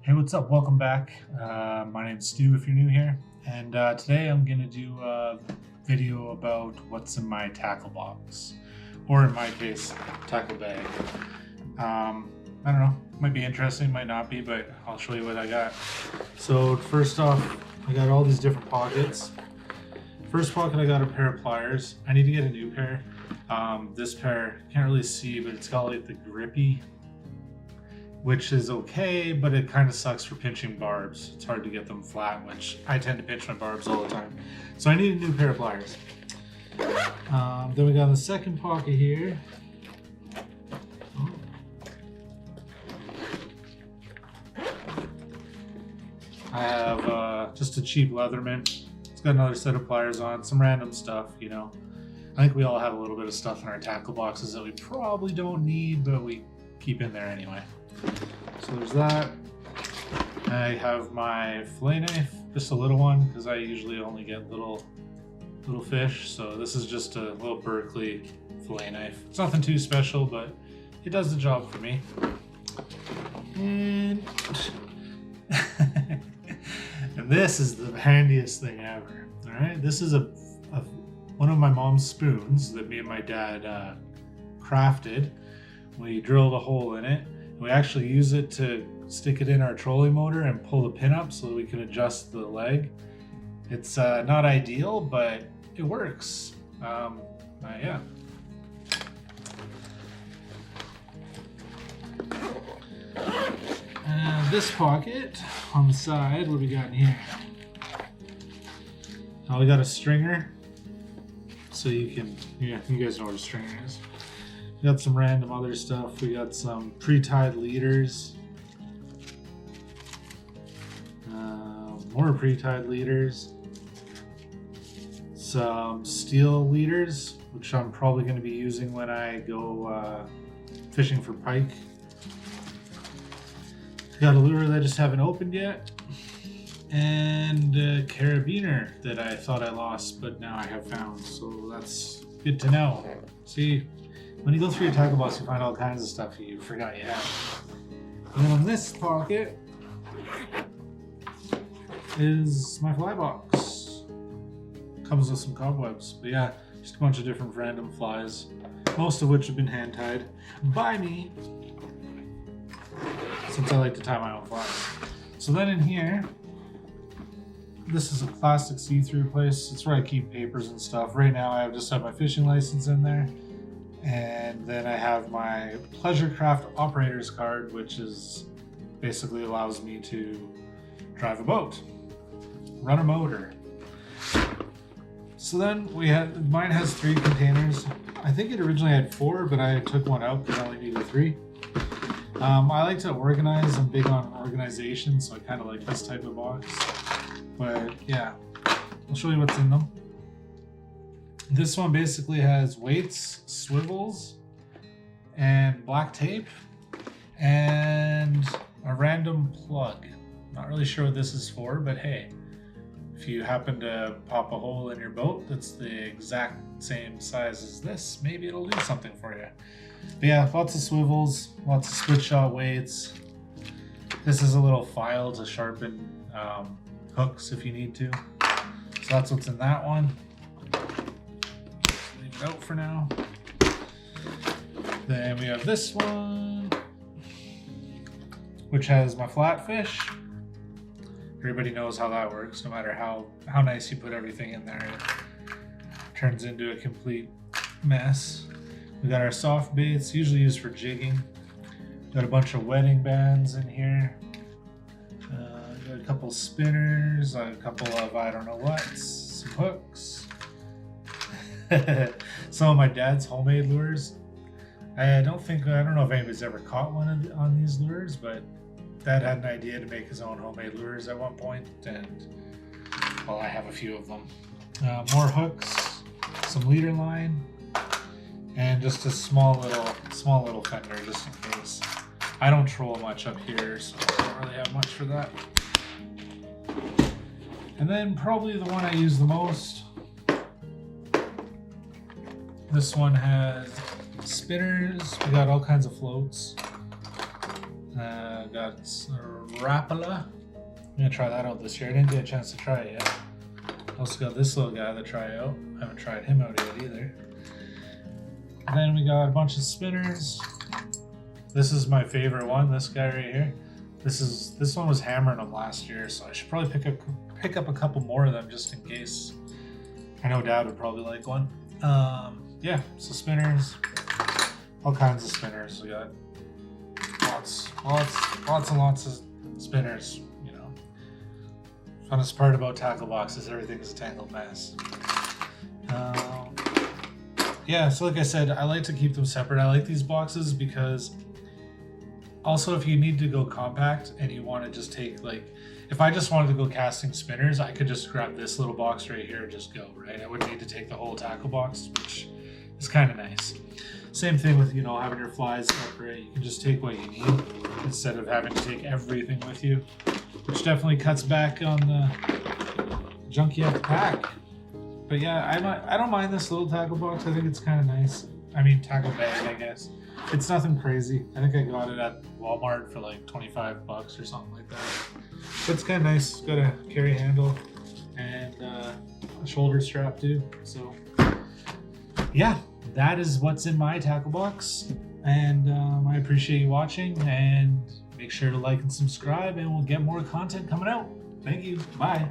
Hey, what's up? Welcome back. My name's Stu if you're new here, and today I'm going to do a video about what's in my tackle box, or in my case, tackle bag. I don't know, might be interesting, might not be, but I'll show you what I got. So first off, I got all these different pockets. First pocket, I got a pair of pliers. I need to get a new pair. This pair, can't really see, but it's got like the grippy, which is okay, but it kind of sucks for pinching barbs. It's hard to get them flat, which I tend to pinch my barbs all the time. So I need a new pair of pliers. Then we got the second pocket here. I have just a cheap Leatherman. It's got another set of pliers on, some random stuff, you know. I think we all have a little bit of stuff in our tackle boxes that we probably don't need, but we keep in there anyway. So there's that. I have my fillet knife, just a little one, because I usually only get little fish. So this is just a little Berkeley fillet knife. It's nothing too special, but it does the job for me. And and this is the handiest thing ever. All right, this is one of my mom's spoons that me and my dad crafted. We drilled a hole in it. We actually use it to stick it in our trolley motor and pull the pin up so that we can adjust the leg. It's not ideal, but it works. Yeah. And this pocket on the side, what do we got in here? Oh, we got a stringer. So you can, yeah, you guys know what a stringer is. We got some random other stuff. We got some pre-tied leaders. More pre-tied leaders. Some steel leaders, which I'm probably going to be using when I go fishing for pike. Got a lure that I just haven't opened yet. And a carabiner that I thought I lost, but now I have found. So that's good to know. See, when you go through your tackle box, you find all kinds of stuff you forgot you had. And then in this pocket is my fly box. Comes with some cobwebs, but yeah, just a bunch of different random flies, most of which have been hand tied by me, since I like to tie my own flies. So then in here, this is a plastic see-through place. It's where I keep papers and stuff. Right now I just have my fishing license in there. And then I have my Pleasure Craft operator's card, which is basically allows me to drive a boat, run a motor. So then mine has 3 containers. I think it originally had 4, but I took one out because I only needed 3. I like to organize. I'm big on organization, so I kind of like this type of box. But yeah, I'll show you what's in them. This one basically has weights, swivels, and black tape, and a random plug. Not really sure what this is for, but hey, if you happen to pop a hole in your boat that's the exact same size as this, maybe it'll do something for you. But yeah, lots of swivels, lots of split shot weights. This is a little file to sharpen hooks if you need to. So that's what's in that one. Out for now. Then we have this one, which has my flatfish. Everybody knows how that works. No matter how nice you put everything in there, it turns into a complete mess. We got our soft baits, usually used for jigging. Got a bunch of wedding bands in here. Got a couple spinners, a couple of I don't know what, some hooks. Some of my dad's homemade lures. I don't know if anybody's ever caught one on these lures, but Dad had an idea to make his own homemade lures at one point, and well, I have a few of them. More hooks, some leader line, and just a small little fender just in case. I don't troll much up here, so I don't really have much for that. And then probably the one I use the most. This one has spinners. We got all kinds of floats. Got Rapala. I'm gonna try that out this year. I didn't get a chance to try it yet. Also got this little guy to try out. I haven't tried him out yet either. And then we got a bunch of spinners. This is my favorite one, this guy right here. This one was hammering them last year, so I should probably pick up a couple more of them just in case. I know Dad would probably like one. Yeah, so spinners, all kinds of spinners. We got lots and lots of spinners. You know, funnest part about tackle boxes, everything is a tangled mess. Yeah, so like I said, I like to keep them separate. I like these boxes because also if you need to go compact and you want to just take, like, if I just wanted to go casting spinners, I could just grab this little box right here and just go, right? I wouldn't need to take the whole tackle box, which is kind of nice. Same thing with, you know, having your flies separate. You can just take what you need instead of having to take everything with you, which definitely cuts back on the junk you have to pack. But yeah, I don't mind this little tackle box. I think it's kind of nice. I mean, tackle bag, I guess. It's nothing crazy. I think I got it at Walmart for like 25 bucks or something like that. But it's kind of nice. It's got a carry handle and a shoulder strap too. So yeah, that is what's in my tackle box. And I appreciate you watching, and make sure to like and subscribe, and we'll get more content coming out. Thank you. Bye.